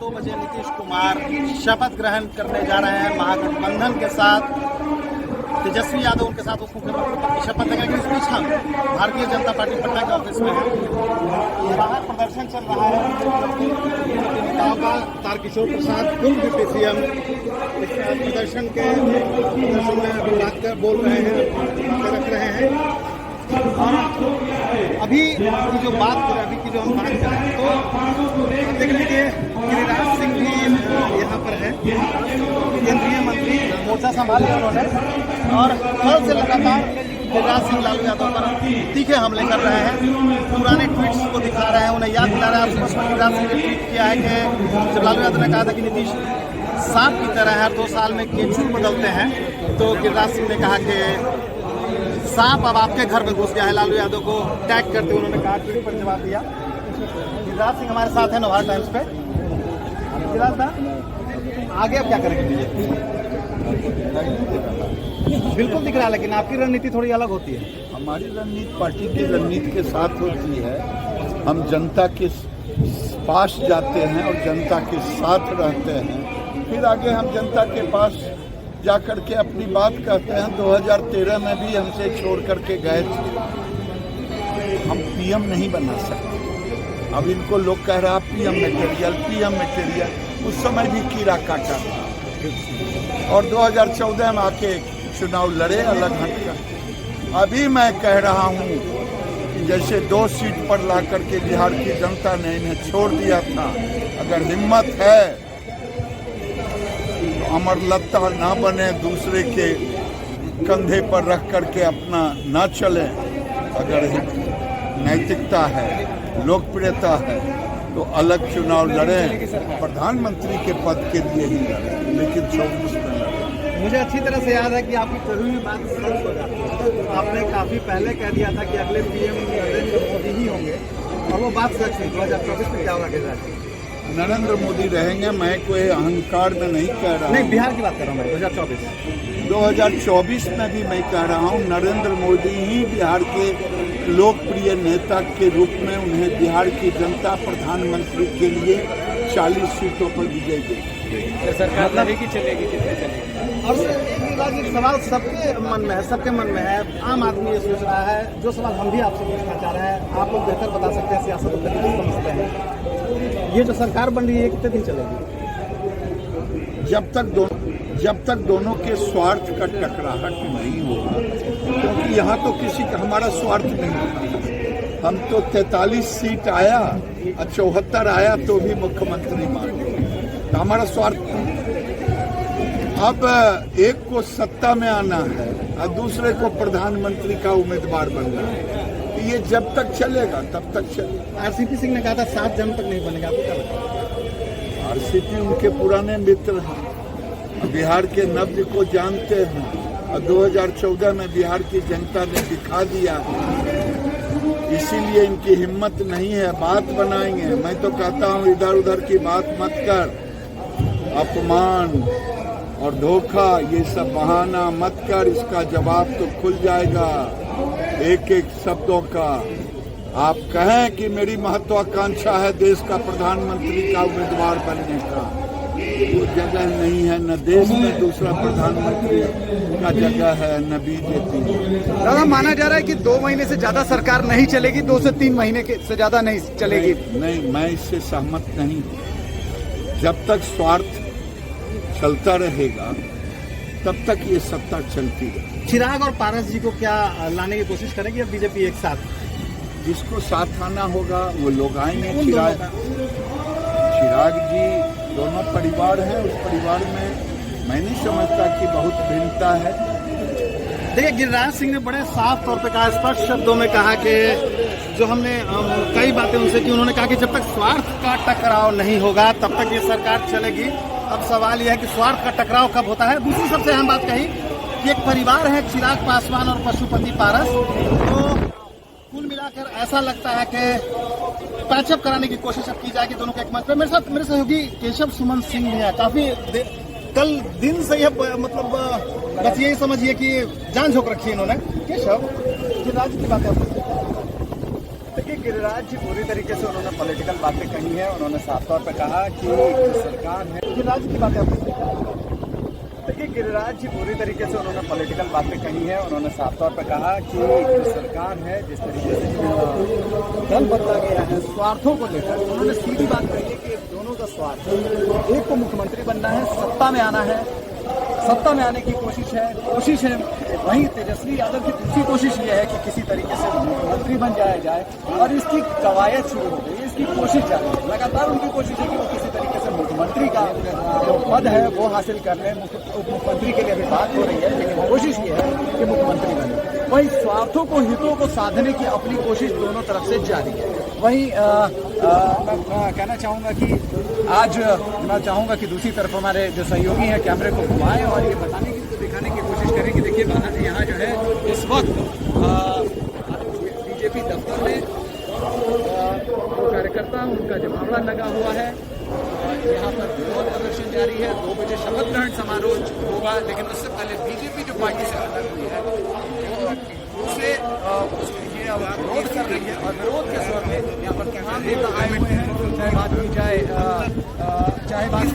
2 बजे नीतीश कुमार शपथ ग्रहण करने जा रहे हैं महागठबंधन के साथ। तेजस्वी यादव उनके साथ उप मुख्यमंत्री पद की शपथ लेंगे। इस बीच हम भारतीय जनता पार्टी पटना के ऑफिस में हैं। बाहर प्रदर्शन चल रहा है नेताओं का। तारकिशोर प्रसाद पूर्व डिप्टी सीएम प्रदर्शन में बात कर बोल रहे हैं, रख रहे हैं। और अभी की जो बात करें, अभी की जो हम बात करें तो देख लीजिए गिरिराज सिंह भी यहाँ पर है, केंद्रीय मंत्री, मोर्चा संभाल लिया उन्होंने। और कल से लगातार गिरिराज सिंह लालू यादव पर तीखे हमले कर रहे हैं, पुराने ट्वीट्स को दिखा रहे हैं, उन्हें याद दिला रहे हैं। सुबह गिरिराज सिंह ने ट्वीट किया है कि जब लालू यादव ने कहा था कि नीतीश सांप की तरह हर 2 साल में केचुर बदलते हैं, तो गिरिराज सिंह ने कहा कि सांप अब आपके घर में घुस गया है। लालू यादव को टैग करते हुए उन्होंने कहा, ट्वीट पर जवाब दिया। गिरिराज सिंह हमारे साथ हैं नवभारत टाइम्स पे। गिरिराज दा, आगे अब क्या करेंगे बीजेपी? बिल्कुल दिख रहा है, लेकिन आपकी रणनीति थोड़ी अलग होती है। हमारी रणनीति पार्टी की रणनीति के साथ होती है। हम जनता के पास जाते हैं और जनता के साथ रहते हैं, फिर आगे हम जनता के पास जाकर के अपनी बात कहते हैं। 2013 में भी हमसे छोड़ करके गए थे। हम पीएम नहीं बना सकते। अब इनको लोग कह रहा पीएम मटेरियल, उस समय भी कीड़ा काटा था। और 2014 में आके चुनाव लड़े अलग हटकर। अभी मैं कह रहा हूँ कि जैसे 2 सीट पर ला करके बिहार की जनता ने इन्हें छोड़ दिया था, अगर हिम्मत है अमर लत्ता ना बने, दूसरे के कंधे पर रख करके अपना ना चले। अगर नैतिकता है, लोकप्रियता है, तो अलग चुनाव लड़ें, प्रधानमंत्री के पद के लिए ही लड़ें, लेकिन 24 में लड़ें। मुझे अच्छी तरह से याद है कि आपकी कभी भी बात सच हो जाती है। आपने काफी पहले कह दिया था कि अगले पीएम नरेंद्र मोदी ही होंगे, और वो बात सच हुई। 2024 में क्या होगा गिरिराज? नरेंद्र मोदी रहेंगे। मैं कोई अहंकार में नहीं कह रहा हूँ। नहीं, बिहार की बात कर रहा हूँ मैं। 2024 में भी मैं कह रहा हूँ नरेंद्र मोदी ही बिहार के लोकप्रिय नेता के रूप में उन्हें बिहार की जनता प्रधानमंत्री के लिए 40 सीटों पर विजय देगी। सरकार रहेगी, चलेगी, कितने चलेगी? और एक सवाल सबके मन में है, सबके मन में है। आम आदमी ये सोच रहा है, जो सवाल हम भी आपसे पूछना चाह रहे हैं, आप लोग बेहतर बता सकते हैं, सियासत को समझते हैं। ये जो सरकार बन रही है कितने दिन चलेगी? जब तक दोनों के स्वार्थ का टकराहट नहीं होगा, क्योंकि यहाँ तो किसी का हमारा स्वार्थ नहीं होता। हम तो 43 सीट आया और 74 आया तो भी मुख्यमंत्री मांगे, तो हमारा स्वार्थ नहीं। अब एक को सत्ता में आना है और दूसरे को प्रधानमंत्री का उम्मीदवार बनना है। ये जब तक चलेगा तब तक चलेगा। आरसीपी सिंह ने कहा था 7 जन तक नहीं बनेगा, आपको क्या लगता है? आरसीपी उनके पुराने मित्र हैं, बिहार के नब्ज को जानते हैं, और 2014 में बिहार की जनता ने दिखा दिया। इसीलिए इनकी हिम्मत नहीं है, बात बनाएंगे। मैं तो कहता हूँ इधर उधर की बात मत कर, अपमान और धोखा ये सब बहाना मत कर, इसका जवाब तो खुल जाएगा एक एक शब्दों का। आप कहें कि मेरी महत्वाकांक्षा है देश का प्रधानमंत्री का उम्मीदवार बनने का, वो जगह नहीं है। न देश में दूसरा प्रधानमंत्री का जगह है, न बीजेपी। दादा, माना जा रहा है कि 2 महीने से ज्यादा सरकार नहीं चलेगी, 2 से 3 महीने से ज्यादा नहीं चलेगी। नहीं, मैं इससे सहमत नहीं हूँ। जब तक स्वार्थ चलता रहेगा तब तक ये सत्ता चलती रहेगी। चिराग और पारस जी को क्या लाने की कोशिश करेगी अब बीजेपी एक साथ? जिसको साथ आना होगा वो लोग आएंगे। चिराग जी दोनों परिवार है, उस परिवार में मैं नहीं समझता कि बहुत भिन्नता है। देखिए, गिरिराज सिंह ने बड़े साफ तौर पे कहा, स्पष्ट शब्दों में कहा कि जो हमने कई बातें उनसे की, उन्होंने कहा कि जब तक स्वार्थ का टकराव नहीं होगा तब तक ये सरकार चलेगी। अब सवाल यह है कि स्वार्थ का टकराव कब होता है। दूसरी सबसे अहम बात कही कि एक परिवार है चिराग पासवान और पशुपति पारस, तो कुल मिलाकर ऐसा लगता है कि पैचअप कराने की कोशिश अब की जाएगी दोनों के एक मंच पर। मेरे सहयोगी केशव सुमन सिंह भी है। काफी कल दिन से यह मतलब बस यही समझिए कि जान झोंक रखी है इन्होंने। केशव, गिरिराज की बात है, देखिए, गिरिराज जी पूरी तरीके से उन्होंने पॉलिटिकल बातें कही है। उन्होंने साफ तौर पे कहा कि सरकार है, गिरिराज की बातें देखिए, गिरिराज जी पूरी तरीके से उन्होंने पॉलिटिकल बातें कही है। उन्होंने साफ तौर पे कहा कि सरकार है, जिस तरीके से दल बदला गया है स्वार्थों को लेकर, उन्होंने सीधी बात कही है कि दोनों का स्वार्थ है। एक को मुख्यमंत्री बनना है, सत्ता में आना है, सत्ता में आने की कोशिश है। वहीं तेजस्वी यादव की दूसरी कोशिश ये है कि किसी तरीके से मुख्यमंत्री बन जाया जाए, और इसकी कवायद शुरू हो गई है, इसकी कोशिश जारी है। लगातार उनकी कोशिश है कि वो किसी तरीके से मुख्यमंत्री का जो पद है वो हासिल कर लें। उप मुख्यमंत्री के लिए अभी बात हो रही है, लेकिन कोशिश ये है कि मुख्यमंत्री बने। वहीं स्वार्थों को, हितों को साधने की अपनी कोशिश दोनों तरफ से जारी है। वहीं मैं कहना चाहूँगा कि आज मैं चाहूँगा कि दूसरी तरफ हमारे जो सहयोगी हैं कैमरे को घुमाएं और ये बताने की, दिखाने की कोशिश करें कि देखिए बाहर यहाँ जो है इस वक्त बीजेपी दफ्तर में जो कार्यकर्ता उनका जमावड़ा लगा हुआ है। यहाँ पर विरोध प्रदर्शन जारी है। 2 बजे शपथ ग्रहण समारोह होगा, लेकिन उससे पहले बीजेपी जो पार्टी से अलग हुई है उसे ये विरोध कर रही है, और विरोध के स्वर में यहाँ पर तमाम नेता आए हुए हैं। चाहे बात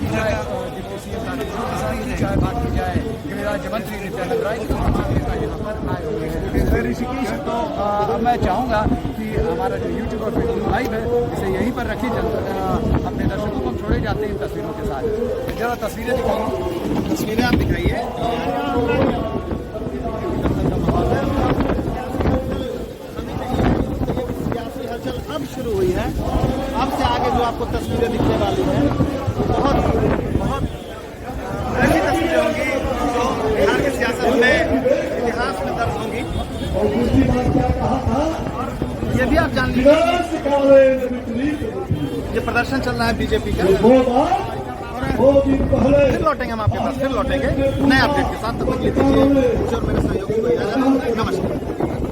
की जाए डिप्टी सीएम राजीव प्रसाद, चाहे बात की जाए गृह राज्य मंत्री नित्यानंद राय, तमाम नेता यहाँ पर आए हुए हैं। ऋषिकेश, तो मैं चाहूँगा कि हमारा जो यूट्यूब और फेसबुक लाइव है इसे यहीं पर रखिए। अपने दर्शकों को हम छोड़े जाते हैं इन तस्वीरों के साथ। जरा तस्वीरें दिखाइए, तस्वीरें आप दिखाइए। सियासी हलचल अब शुरू हुई है। अब से आगे जो आपको तस्वीरें दिखने वाली हैं बहुत ऐसी तस्वीरें होंगी जो बिहार की सियासत में, इतिहास में दर्ज होंगी। ये भी आप जान लीजिए ये प्रदर्शन चल रहा है बीजेपी का। फिर लौटेंगे हम आपके पास, फिर लौटेंगे नए अपडेट के साथ। तब तक के लिए दीजिए मुझे और मेरे सहयोगी को इजाजत। नमस्कार।